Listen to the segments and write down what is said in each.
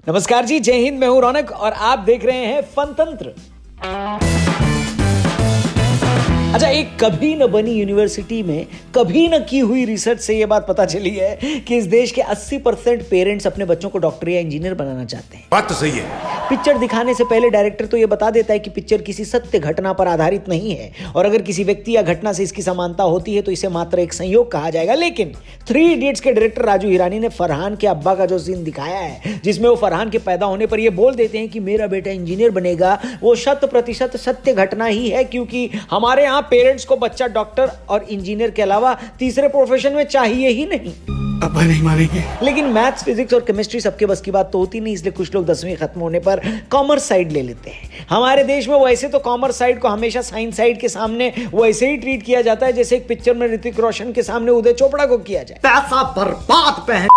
नमस्कार जी, जय हिंद। मैं हूं रौनक और आप देख रहे हैं फन तंत्र। अच्छा, एक कभी न बनी यूनिवर्सिटी में कभी न की हुई रिसर्च से यह बात पता चली है कि इस देश के 80% पेरेंट्स अपने बच्चों को डॉक्टर या इंजीनियर बनाना चाहते हैं। बात तो सही है। पिक्चर दिखाने से पहले डायरेक्टर तो यह बता देता है कि पिक्चर किसी सत्य घटना पर आधारित नहीं है और अगर किसी व्यक्ति या घटना से इसकी समानता होती है तो इसे मात्र एक संयोग कहा जाएगा। लेकिन 3 इडियट्स के डायरेक्टर राजू हिरानी ने फरहान के अब्बा का जो सीन दिखाया है, जिसमें वो फरहान के पैदा होने पर यह बोल देते हैं कि मेरा बेटा इंजीनियर बनेगा, वो 100% सत्य घटना ही है, क्योंकि हमारे यहाँ पेरेंट्स को बच्चा डॉक्टर और इंजीनियर के अलावा तीसरे प्रोफेशन में चाहिए ही नहीं। अब नहीं मानेंगे। लेकिन मैथ्स, फिजिक्स और केमिस्ट्री सबके बस की बात तो होती नहीं, इसलिए कुछ लोग 10वीं खत्म होने पर कॉमर्स साइड ले लेते हैं। हमारे देश में वैसे तो कॉमर्स साइड को हमेशा साइंस साइड के सामने वैसे ही ट्रीट किया जाता है जैसे एक पिक्चर में ऋतिक रोशन के सामने उदय चोपड़ा को किया जाए। पैसा बर्बाद पहन।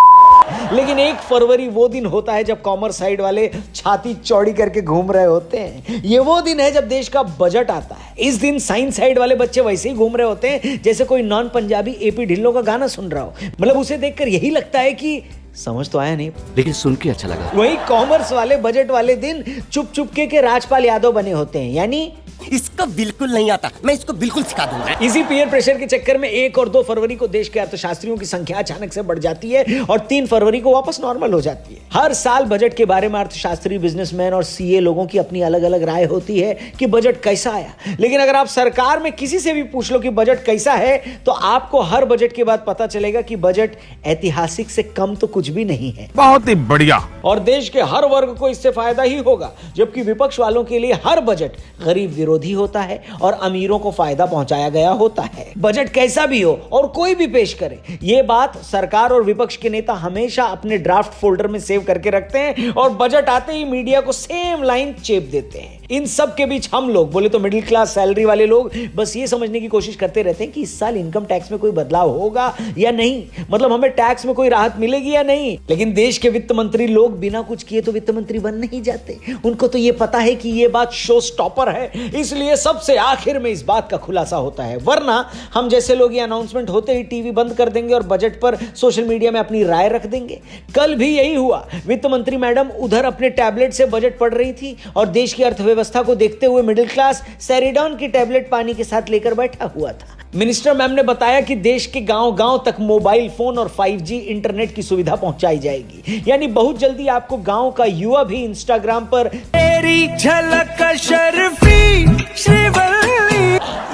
लेकिन 1 फरवरी वो दिन होता है जब कॉमर्स साइड वाले छाती चौड़ी करके घूम रहे होते हैं। ये वो दिन है जब देश का बजट आता है। इस दिन साइंस साइड वाले बच्चे वैसे ही घूम रहे होते हैं जैसे कोई नॉन पंजाबी एपी ढिल्लों का गाना सुन रहा हो। मतलब उसे देखकर यही लगता है कि समझ तो आया नहीं, लेकिन सुन के अच्छा लगा। वही कॉमर्स वाले बजट वाले दिन चुप चुप के राजपाल यादव बने होते हैं, यानी इसको बिल्कुल नहीं आता, मैं इसको बिल्कुल सिखा दूंगा। इसी पीयर प्रेशर के चक्कर में 1 और 2 फरवरी को देश के अर्थशास्त्रियों की संख्या अचानक से बढ़ जाती है और 3 फरवरी को वापस नॉर्मल हो जाती है। हर साल बजट के बारे में अर्थशास्त्री, बिजनेसमैन और सीए लोगों की अपनी अलग अलग राय होती है कि बजट कैसा आया। लेकिन अगर आप सरकार में किसी से भी पूछ लो कि बजट कैसा है, तो आपको हर बजट के बाद पता चलेगा कि बजट ऐतिहासिक से कम तो कुछ भी नहीं है। बहुत ही बढ़िया। और देश के हर वर्ग को इससे फायदा ही होगा, जबकि विपक्ष वालों के लिए हर बजट गरीब विरोधी होता है और अमीरों को फायदा पहुंचाया गया होता है। बजट कैसा भी हो और कोई भी पेश करे, यह बात सरकार और विपक्ष के नेता हमेशा अपने ड्राफ्ट फोल्डर में सेव करके रखते हैं और बजट आते ही मीडिया को सेम लाइन चेप देते हैं। इन सब के बीच हम लोग, बोले तो मिडिल क्लास सैलरी वाले लोग, बस ये समझने की कोशिश करते रहते हैं कि इस साल इनकम टैक्स में कोई बदलाव होगा या नहीं, मतलब हमें टैक्स में कोई राहत मिलेगी या नहीं। लेकिन देश के वित्त मंत्री लोग बिना कुछ किए तो वित्त मंत्री बन नहीं जाते। उनको तो ये पता है कि ये बात शो स्टॉपर है, इसलिए सबसे आखिर में इस बात का खुलासा होता है। वरना हम जैसे लोग ये अनाउंसमेंट होते ही टीवी बंद कर देंगे और बजट पर सोशल मीडिया में अपनी राय रख देंगे। कल भी यही हुआ। वित्त मंत्री मैडम उधर अपने टैबलेट से बजट पढ़ रही थी और देश की अर्थव्यवस्था को देखते हुए मिडिल क्लास सेरिडॉन की टैबलेट पानी के साथ लेकर बैठा हुआ था। मिनिस्टर मैम ने बताया कि देश के गांव-गांव तक मोबाइल फोन और 5G इंटरनेट की सुविधा पहुंचाई जाएगी, यानी बहुत जल्दी आपको गांव का युवा भी इंस्टाग्राम पर तेरी झलक शर्फी श्रीवल्ली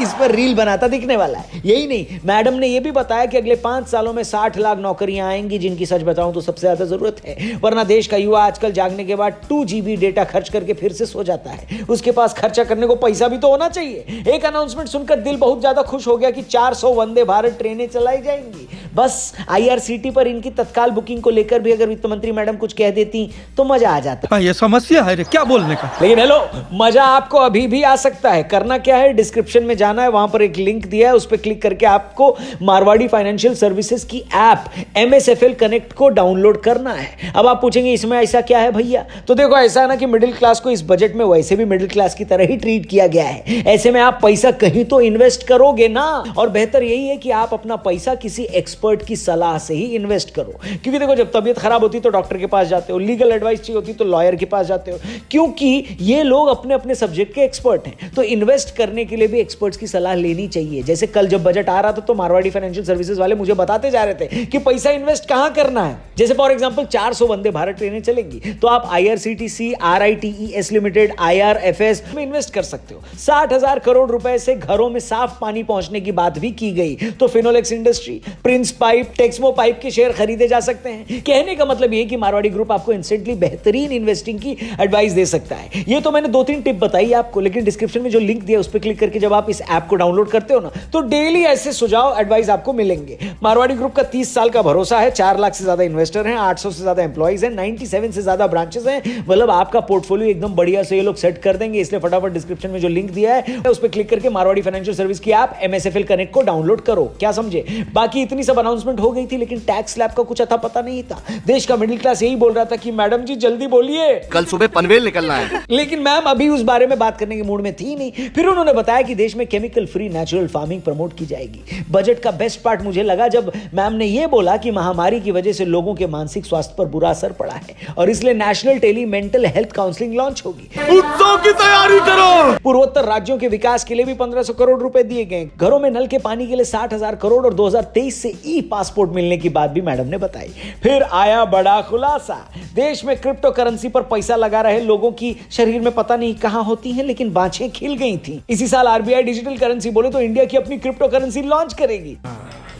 इस पर रील बनाता दिखने वाला है। यही नहीं, मैडम ने यह भी बताया कि अगले 5 सालों में 60 लाख नौकरियां आएंगी, जिनकी सच बताऊं तो सबसे ज्यादा जरूरत है। वरना देश का युवा आजकल जागने के बाद 2 GB डेटा खर्च करके फिर से सो जाता है। उसके पास खर्चा करने को पैसा भी तो होना चाहिए। एक अनाउंसमेंट सुनकर दिल बहुत ज्यादा खुश हो गया कि 400 वंदे भारत ट्रेनें चलाई जाएंगी। बस IRCT पर इनकी तत्काल बुकिंग को लेकर भी अगर वित्त मंत्री मैडम कुछ कह देती तो मजा आ जाता। ये समस्या है रे, क्या बोलने का। लेकिन हेलो, मजा आपको अभी भी आ सकता है। करना क्या है, डिस्क्रिप्शन में जाना है, वहां पर एक लिंक दिया है, उस पर क्लिक करके आपको मारवाड़ी फाइनेंशियल सर्विसेज की ऐप MSFL कनेक्ट को डाउनलोड करना है। अब आप पूछेंगे इसमें ऐसा क्या है भैया, तो देखो ऐसा है ना कि मिडिल क्लास को इस बजट में वैसे भी मिडिल क्लास की तरह ही ट्रीट किया गया है। ऐसे में आप पैसा कहीं तो इन्वेस्ट करोगे ना, और बेहतर यही है कि आप अपना पैसा किसी एक्सपर्ट की सलाह से ही इन्वेस्ट करो। क्योंकि देखो, जब तबीयत खराब होती तो डॉक्टर के पास जाते हो, लीगल एडवाइस चाहिए होती तो लॉयर के पास जाते हो, क्योंकि ये लोग अपने अपने सब्जेक्ट के एक्सपर्ट हैं। तो इन्वेस्ट करने के लिए भी एक्सपर्ट्स की सलाह लेनी चाहिए। जैसे कल जब बजट आ रहा था तो मारवाड़ी फाइनेंशियल सर्विसेज वाले मुझे बताते जा रहे थे कि पैसा इन्वेस्ट कहां करना है। जैसे फॉर एग्जांपल 400 वंदे भारत ट्रेनें चलेंगी तो आप IRCTC, RITES लिमिटेड, IRFS में इन्वेस्ट कर सकते हो। 60,000 करोड़ रुपए से घरों में साफ पानी पहुंचने की बात भी की गई तो Finolex industry, Prince pipe, Texmo pipe के शेयर खरीदे जा सकते हैं। कहने का मतलब यह कि मारवाड़ी ग्रुप आपको इंस्टेंटली बेहतरीन इन्वेस्टिंग की एडवाइस दे सकता है। ये तो मैंने 2-3 टिप बताई आपको, लेकिन डिस्क्रिप्शन में जो लिंक दिया उस पर क्लिक करके जब आप इस ऐप को डाउनलोड करते हो ना, तो डेली ऐसे सुझाव, एडवाइस आपको मिलेंगे। मारवाड़ी ग्रुप का 30 साल का भरोसा है, 4 लाख से ज्यादा इन्वेस्टर हैं, 800 से ज्यादा एम्प्लॉइज हैं, 97 से ज्यादा ब्रांचेस हैं। मतलब आपका पोर्टफोलियो एकदम बढ़िया से ये लोग सेट कर देंगे। इसलिए फटाफट डिस्क्रिप्शन में जो लिंक दिया है उस पर क्लिक करके मारवाड़ी फाइनेंशियल सर्विस की ऐप MSFL कनेक्ट को डाउनलोड करो। क्या समझे? बाकी इतनी सब अनाउंसमेंट हो गई थी, लेकिन टैक्स स्लैब का कुछ अता पता नहीं था। देश का मिडिल क्लास यही बोल रहा था कि मैडम जी जल्दी बोलिए, कल सुबह पनवेल निकलना है। लेकिन मैम अभी उस बारे में बात करने के मूड में थी नहीं। फिर उन्होंने बताया कि देश में chemical free natural farming promote की जाएगी। बजट का बेस्ट पार्ट मुझे लगा जब मैम ने यह बोला कि महामारी की वजह से लोगों के मानसिक स्वास्थ्य पर बुरा असर पड़ा है और इसलिए national tele mental health counselling launch होगी। उत्सव की तैयारी करो। पूर्वोत्तर राज्यों के विकास के लिए भी 1500 करोड़ रुपए दिए गए। घरों में नल के पानी के लिए 60,000 करोड़ और 2023 से ई पासपोर्ट मिलने की बात भी मैडम ने बताई। फिर आया बड़ा खुलासा, देश में क्रिप्टो करेंसी पर पैसा लगा रहे लोगों की शरीर में पता नहीं कहां होती हैं, लेकिन बाँछें खिल गई थी। इसी साल आरबीआई डिजिटल करेंसी बोले तो इंडिया की अपनी क्रिप्टो करेंसी लॉन्च करेगी।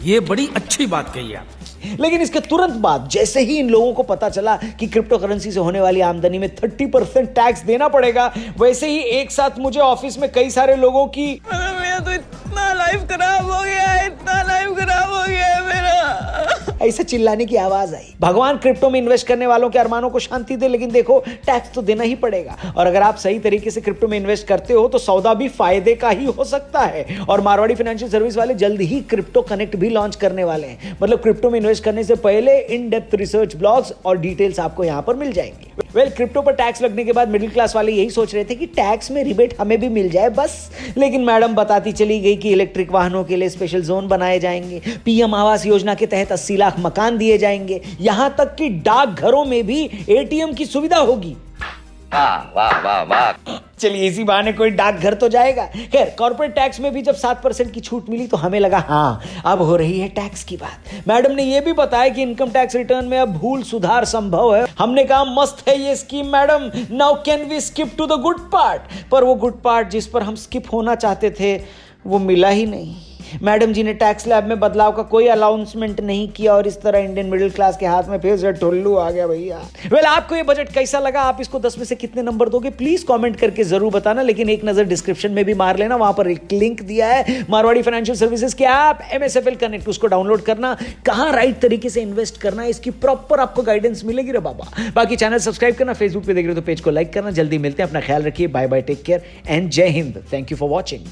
ये बड़ी अच्छी बात कही आप। लेकिन इसके तुरंत बाद जैसे ही इन लोगों को पता चला कि क्रिप्टो करेंसी से होने वाली आमदनी में 30% टैक्स देना पड़ेगा, वैसे ही एक साथ मुझे ऑफिस में कई सारे लोगों की मेरा तो इतना लाइफ खराब हो गया है, इतना लाइफ खराब हो गया है मेरा, ऐसे चिल्लाने की आवाज आई। भगवान क्रिप्टो में इन्वेस्ट करने वालों के अरमानों को शांति दे, लेकिन देखो टैक्स तो देना ही पड़ेगा। और अगर आप सही तरीके से क्रिप्टो में इन्वेस्ट करते हो तो सौदा भी फायदे का ही हो सकता है। और मारवाड़ी फाइनेंशियल सर्विस वाले जल्द ही क्रिप्टो कनेक्ट भी लॉन्च करने वाले हैं। मतलब क्रिप्टो में इन्वेस्ट करने से पहले इन डेप्थ रिसर्च ब्लॉग्स और डिटेल्स आपको यहां पर मिल जाएंगे। क्रिप्टो पर टैक्स लगने के बाद मिडिल क्लास वाले यही सोच रहे थे कि टैक्स में रिबेट हमें भी मिल जाए बस, लेकिन मैडम बताती चली गई कि इलेक्ट्रिक वाहनों के लिए स्पेशल जोन बनाए जाएंगे, पीएम आवास योजना के तहत 80 लाख मकान दिए जाएंगे, यहां तक कि डाक घरों में भी एटीएम की सुविधा होगी। वाह वाह वाह। चलिए इसी बहाने कोई डाकघर तो जाएगा। खैर कॉर्पोरेट टैक्स में भी जब 7% की छूट मिली तो हमें लगा हाँ अब हो रही है टैक्स की बात। मैडम ने यह भी बताया कि इनकम टैक्स रिटर्न में अब भूल सुधार संभव है। हमने कहा मस्त है ये scheme madam, now can we skip to the good part. पर वो गुड पार्ट जिस पर हम स्किप होना चाहते थे वो मिला ही नहीं। मैडम जी ने टैक्स स्लैब में बदलाव का कोई अनाउंसमेंट नहीं किया और इस तरह इंडियन मिडिल क्लास के हाथ में फिर से टुल्लू आ गया भैया। आपको ये बजट कैसा लगा? आप इसको 10 में से कितने नंबर दोगे? प्लीज कमेंट करके जरूर बताना, लेकिन एक नजर डिस्क्रिप्शन में भी मार लेना, वहां पर एक लिंक दिया है मारवाड़ी फाइनेंशियल सर्विसेज के ऐप MSFL कनेक्ट, उसको डाउनलोड करना। कहां राइट तरीके से इन्वेस्ट करना है इसकी प्रॉपर आपको गाइडेंस मिलेगी रे बाबा। बाकी चैनल सब्सक्राइब करना, फेसबुक पे देख रहे हो तो पेज को लाइक करना। जल्दी मिलते हैं, अपना ख्याल रखिए, bye bye, take care and Jai Hind. Thank you for watching.